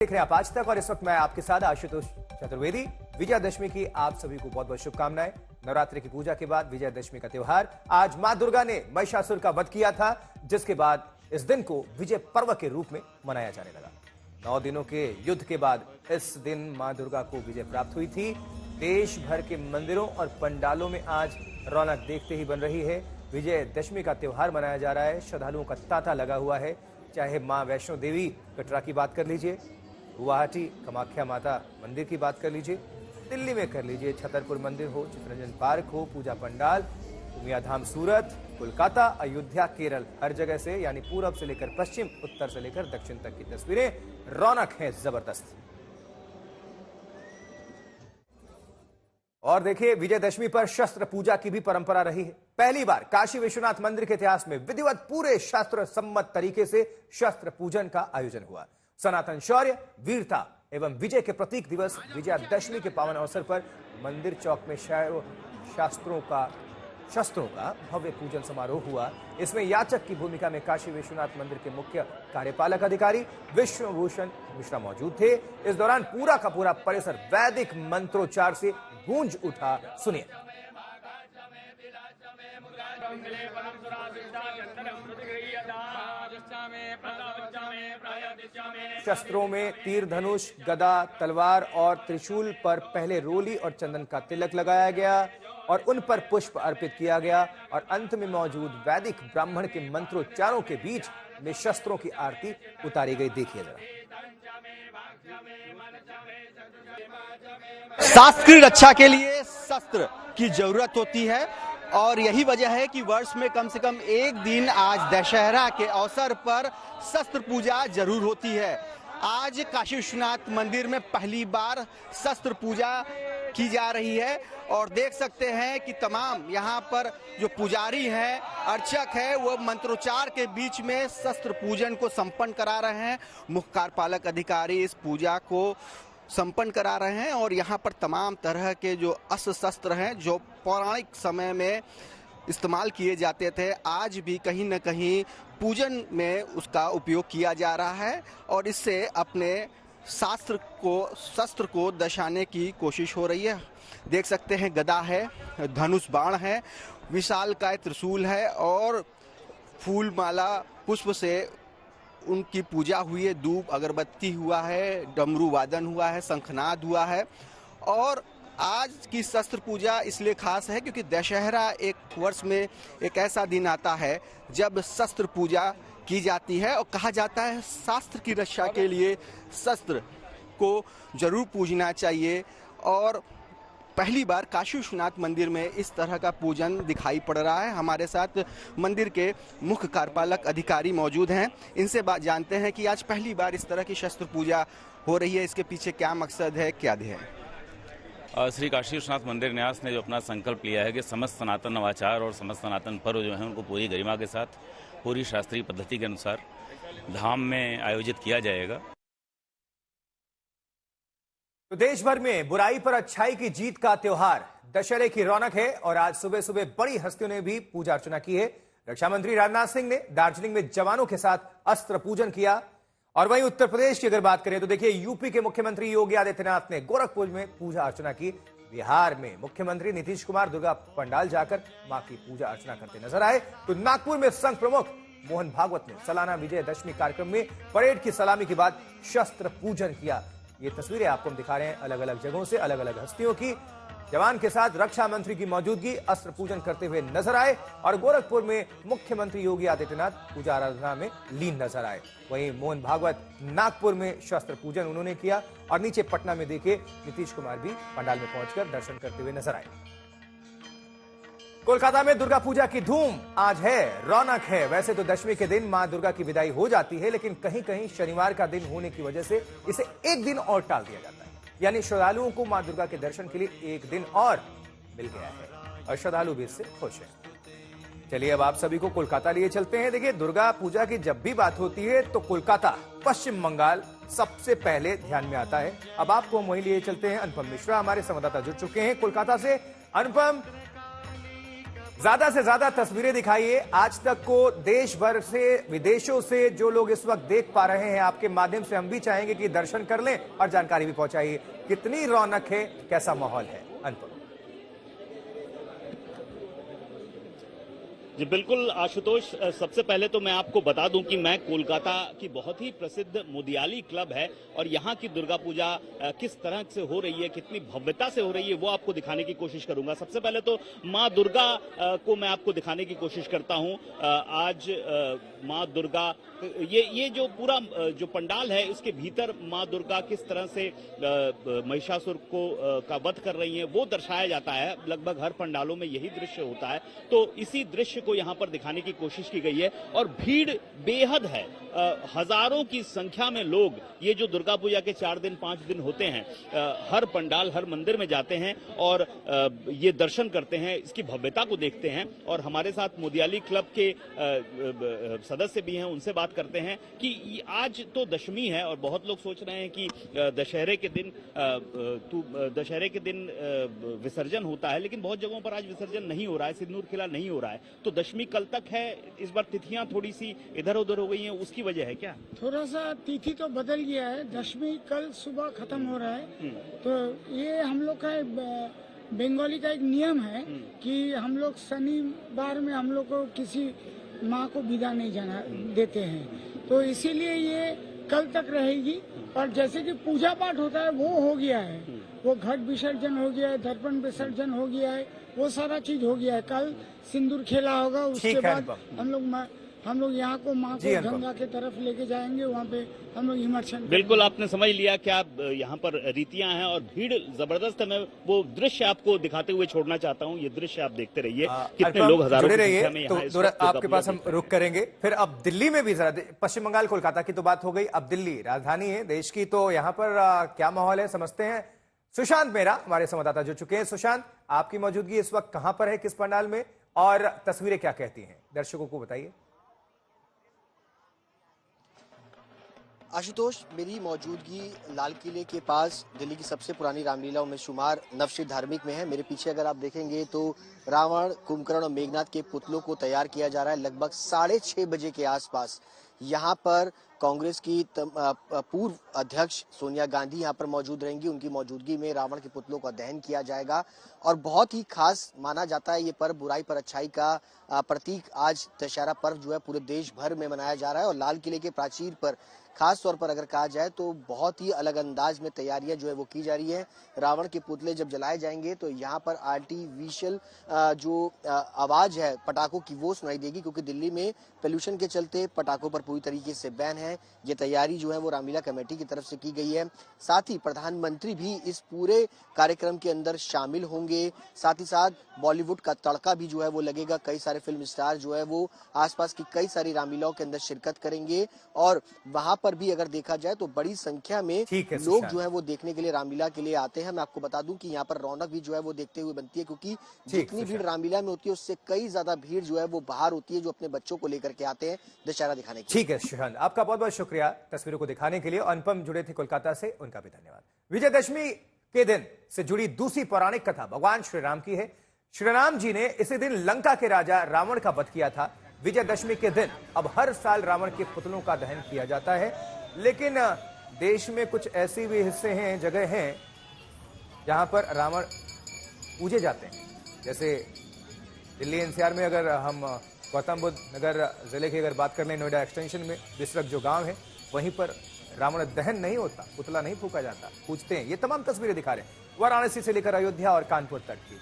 देख रहे हैं आप आज तक और इस वक्त मैं आपके साथ आशुतोष चतुर्वेदी। विजयादशमी की आप सभी को बहुत बहुत शुभकामनाएं। नवरात्रि की पूजा के बाद विजयादशमी का त्योहार, आज मां दुर्गा ने महिषासुर का वध किया था, जिसके बाद इस दिन को विजय पर्व के रूप में मनाया जाने लगा। 9 दिनों के युद्ध के बाद इस दिन मां दुर्गा को विजय प्राप्त हुई थी। देश भर के मंदिरों और पंडालों में आज रौनक देखते ही बन रही है। विजयदशमी का त्योहार मनाया जा रहा है, श्रद्धालुओं का तांता लगा हुआ है। चाहे मां वैष्णो देवी कटरा की बात कर लीजिए, गुवाहाटी कामाख्या माता मंदिर की बात कर लीजिए, दिल्ली में कर लीजिए छतरपुर मंदिर हो, चित्तरंजन पार्क हो, पूजा पंडाल, उमियाधाम सूरत, कोलकाता, अयोध्या, केरल, हर जगह से यानी पूरब से लेकर पश्चिम, उत्तर से लेकर दक्षिण तक की तस्वीरें रौनक हैं जबरदस्त। और देखिए, विजयदशमी पर शस्त्र पूजा की भी परंपरा रही है। पहली बार काशी विश्वनाथ मंदिर के इतिहास में विधिवत पूरे शास्त्र सम्मत तरीके से शस्त्र पूजन का आयोजन हुआ। सनातन शौर्य, वीरता एवं विजय के प्रतीक दिवस विजयादशमी के पावन अवसर पर मंदिर चौक में शस्त्रों का भव्य पूजन समारोह हुआ। इसमें याचक की भूमिका में काशी विश्वनाथ मंदिर के मुख्य कार्यपालक अधिकारी विश्वभूषण मिश्रा मौजूद थे। इस दौरान पूरा का पूरा परिसर वैदिक मंत्रोच्चार से गूंज उठा। सुनिए। शस्त्रों में तीर धनुष, गदा, तलवार और त्रिशूल पर पहले रोली और चंदन का तिलक लगाया गया और उन पर पुष्प अर्पित किया गया और अंत में मौजूद वैदिक ब्राह्मण के मंत्रोच्चारों के बीच में शस्त्रों की आरती उतारी गई। देखिए जरा। शास्त्र की रक्षा के लिए शस्त्र की जरूरत होती है और यही वजह है कि वर्ष में कम से कम एक दिन आज दशहरा के अवसर पर शस्त्र पूजा जरूर होती है। आज काशी विश्वनाथ मंदिर में पहली बार शस्त्र पूजा की जा रही है और देख सकते हैं कि तमाम यहाँ पर जो पुजारी हैं, अर्चक है, वो मंत्रोच्चार के बीच में शस्त्र पूजन को संपन्न करा रहे हैं। मुख्य कार्यपालक अधिकारी इस पूजा को संपन्न करा रहे हैं और यहाँ पर तमाम तरह के जो अस्त्र शस्त्र हैं जो पौराणिक समय में इस्तेमाल किए जाते थे, आज भी कहीं न कहीं पूजन में उसका उपयोग किया जा रहा है और इससे अपने शस्त्र को दर्शाने की कोशिश हो रही है। देख सकते हैं गदा है, धनुष बाण है, विशालकाय त्रिशूल है और फूल माला पुष्प से उनकी पूजा हुई है। धूप अगरबत्ती हुआ है, डमरू वादन हुआ है, शंखनाद हुआ है और आज की शस्त्र पूजा इसलिए खास है क्योंकि दशहरा एक वर्ष में एक ऐसा दिन आता है जब शस्त्र पूजा की जाती है और कहा जाता है शास्त्र की रक्षा के लिए शस्त्र को जरूर पूजना चाहिए। और पहली बार काशी विश्वनाथ मंदिर में इस तरह का पूजन दिखाई पड़ रहा है। हमारे साथ मंदिर के मुख्य कार्यपालक अधिकारी मौजूद हैं, इनसे बात जानते हैं कि आज पहली बार इस तरह की शस्त्र पूजा हो रही है, इसके पीछे क्या मकसद है, क्या ध्येय है? श्री काशी विश्वनाथ मंदिर न्यास ने जो अपना संकल्प लिया है कि समस्त सनातन नवाचार और समस्त सनातन पर्व जो है उनको पूरी गरिमा के साथ पूरी शास्त्रीय पद्धति के अनुसार धाम में आयोजित किया जाएगा। तो देश भर में बुराई पर अच्छाई की जीत का त्योहार दशहरे की रौनक है और आज सुबह सुबह बड़ी हस्तियों ने भी पूजा अर्चना की है। रक्षा मंत्री राजनाथ सिंह ने दार्जिलिंग में जवानों के साथ अस्त्र पूजन किया और वहीं उत्तर प्रदेश की अगर बात करें तो देखिए, यूपी के मुख्यमंत्री योगी आदित्यनाथ ने गोरखपुर में पूजा अर्चना की। बिहार में मुख्यमंत्री नीतीश कुमार दुर्गा पंडाल जाकर मां की पूजा अर्चना करते नजर आए। तो नागपुर में संघ प्रमुख मोहन भागवत ने सालाना विजयदशमी कार्यक्रम में परेड की सलामी के बाद शस्त्र पूजन किया। ये तस्वीरें आपको हम दिखा रहे हैं अलग अलग जगहों से, अलग अलग हस्तियों की। जवान के साथ रक्षा मंत्री की मौजूदगी अस्त्र पूजन करते हुए नजर आए और गोरखपुर में मुख्यमंत्री योगी आदित्यनाथ पूजा आराधना में लीन नजर आए। वहीं मोहन भागवत नागपुर में शस्त्र पूजन उन्होंने किया और नीचे पटना में देखे नीतीश कुमार भी पंडाल में पहुंचकर दर्शन करते हुए नजर आए। कोलकाता में दुर्गा पूजा की धूम आज है, रौनक है। वैसे तो दशमी के दिन मां दुर्गा की विदाई हो जाती है, लेकिन कहीं कहीं शनिवार का दिन होने की वजह से इसे एक दिन और टाल दिया जाता है। यानी श्रद्धालुओं को मां दुर्गा के दर्शन के लिए एक दिन और मिल गया है और श्रद्धालु भी इससे खुश हैं। चलिए अब आप सभी को कोलकाता लिए चलते हैं। देखिए, दुर्गा पूजा की जब भी बात होती है तो कोलकाता, पश्चिम बंगाल सबसे पहले ध्यान में आता है। अब आपको हम वहीं लिए चलते हैं। अनुपम मिश्रा हमारे संवाददाता जुड़ चुके हैं कोलकाता से। अनुपम, ज्यादा से ज्यादा तस्वीरें दिखाइए। आज तक को देश भर से, विदेशों से जो लोग इस वक्त देख पा रहे हैं, आपके माध्यम से हम भी चाहेंगे कि दर्शन कर लें और जानकारी भी पहुंचाइए। कितनी रौनक है, कैसा माहौल है अनुपम? जी बिल्कुल आशुतोष, सबसे पहले तो मैं आपको बता दूं कि मैं कोलकाता की बहुत ही प्रसिद्ध मुदियाली क्लब है और यहाँ की दुर्गा पूजा किस तरह से हो रही है, कितनी भव्यता से हो रही है, वो आपको दिखाने की कोशिश करूंगा। सबसे पहले तो माँ दुर्गा को मैं आपको दिखाने की कोशिश करता हूँ। आज माँ दुर्गा, ये जो पूरा जो पंडाल है इसके भीतर माँ दुर्गा किस तरह से महिषासुर को का वध कर रही है वो दर्शाया जाता है। लगभग हर पंडालों में यही दृश्य होता है, तो इसी दृश्य को यहाँ पर दिखाने की कोशिश की गई है और भीड़ बेहद है। हजारों की संख्या में लोग ये जो दुर्गा पूजा के 4 दिन 5 दिन होते हैं, हर पंडाल हर मंदिर में जाते हैं और ये दर्शन करते हैं, इसकी भव्यता को देखते हैं। और हमारे साथ मुदियाली क्लब के सदस्य भी हैं, उनसे बात करते हैं कि आज तो दशमी है और बहुत लोग सोच रहे हैं कि दशहरे के दिन विसर्जन होता है, लेकिन बहुत जगहों पर आज विसर्जन नहीं हो रहा है, सिंदूर खिला नहीं हो रहा है। तो दशमी कल तक है, इस बार तिथियां थोड़ी सी इधर उधर हो गई हैं, उसकी वजह है क्या? थोड़ा सा तिथि तो बदल गया है, दशमी कल सुबह खत्म हो रहा है। तो ये हम लोग का बंगाली का एक नियम है कि हम लोग शनिवार में हम लोग को किसी माँ को विदा नहीं जाना देते हैं, तो इसीलिए ये कल तक रहेगी। और जैसे कि पूजा पाठ होता है वो हो गया है, वो घट विसर्जन हो गया है, दर्पण विसर्जन हो गया है, वो सारा चीज हो गया है। कल सिंदूर खेला होगा, उसके बाद हम लोग यहाँ को माँ को गंगा के तरफ लेके जाएंगे, वहाँ पे हम लोग इमर्शन। बिल्कुल आपने समझ लिया क्या यहाँ पर रीतियां हैं और भीड़ जबरदस्त है। मैं वो दृश्य आपको दिखाते हुए छोड़ना चाहता हूँ, ये दृश्य आप देखते रहिए कितने लोग हजारों की संख्या में यहाँ तो आपके पास हम रुक करेंगे। फिर अब दिल्ली में भी जरा, पश्चिम बंगाल कोलकाता की तो बात हो गई, अब दिल्ली राजधानी है देश की, तो यहाँ पर क्या माहौल है समझते हैं। सुशांत मेहरा हमारे संवाददाता जुड़ चुके हैं। सुशांत, आपकी मौजूदगी इस वक्त कहां पर है, किस पंडाल में, और तस्वीरें क्या कहती हैं, दर्शकों को बताइए। आशुतोष, मेरी मौजूदगी लाल किले के पास दिल्ली की सबसे पुरानी रामलीलाओं में शुमार नवश्री धार्मिक में है। मेरे पीछे अगर आप देखेंगे तो रावण, कुंभकर्ण और मेघनाथ के पुतलों को तैयार किया जा रहा है। लगभग 6:30 बजे के आसपास यहाँ पर कांग्रेस की पूर्व अध्यक्ष सोनिया गांधी यहाँ पर मौजूद रहेंगी। उनकी मौजूदगी में रावण के पुतलों का दहन किया जाएगा और बहुत ही खास माना जाता है ये पर्व, बुराई पर अच्छाई का प्रतीक। आज दशहरा पर्व जो है पूरे देश भर में मनाया जा रहा है और लाल किले के प्राचीर पर खास तौर पर अगर कहा जाए तो बहुत ही अलग अंदाज में तैयारियां जो है वो की जा रही है। रावण के पुतले जब जलाए जाएंगे तो यहाँ पर आर्टिफिशियल जो आवाज है पटाखों की वो सुनाई देगी, क्योंकि दिल्ली में पोल्यूशन के चलते पटाखों पर पूरी तरीके से बैन है। ये तैयारी जो है वो रामलीला कमेटी की तरफ से की गई है। साथ ही प्रधानमंत्री भी इस पूरे कार्यक्रम के अंदर शामिल होंगे। साथ ही साथ बॉलीवुड का तड़का भी जो है वो लगेगा। कई सारे फिल्म स्टार जो है वो आसपास की कई सारी रामलीलाओं के अंदर शिरकत करेंगे और वहां पर भी अगर देखा जाए तो बड़ी संख्या में लोग जो है वो देखने के लिए रामलीला के लिए आते हैं। मैं आपको बता दूं कि यहाँ पर रौनक भी जो है वो देखते हुए बनती है, क्योंकि जितनी भीड़ रामलीला में होती है उससे कई ज्यादा भीड़ जो है वो बाहर होती है, जो अपने बच्चों को लेकर के आते हैं दशहरा दिखाने के लिए। ठीक है सुशांत, आपका बहुत बहुत शुक्रिया तस्वीरों को दिखाने के लिए। अनुपम जुड़े थे कोलकाता से, उनका भी धन्यवाद। विजयदशमी के दिन से जुड़ी दूसरी पौराणिक कथा भगवान श्री राम की है। श्री राम जी ने इसी दिन लंका के राजा रावण का वध किया था। विजयदशमी के दिन अब हर साल रावण के पुतलों का दहन किया जाता है, लेकिन देश में कुछ ऐसे भी हिस्से हैं, जगह हैं जहां पर रावण पूजे जाते हैं। जैसे दिल्ली एनसीआर में अगर हम गौतम बुद्ध नगर जिले की अगर बात कर लें, नोएडा एक्सटेंशन में बिसरक जो गांव है, वहीं पर रावण दहन नहीं होता, पुतला नहीं फूका जाता, पूजते हैं। ये तमाम तस्वीरें दिखा रहे हैं वाराणसी से लेकर अयोध्या और कानपुर तक की।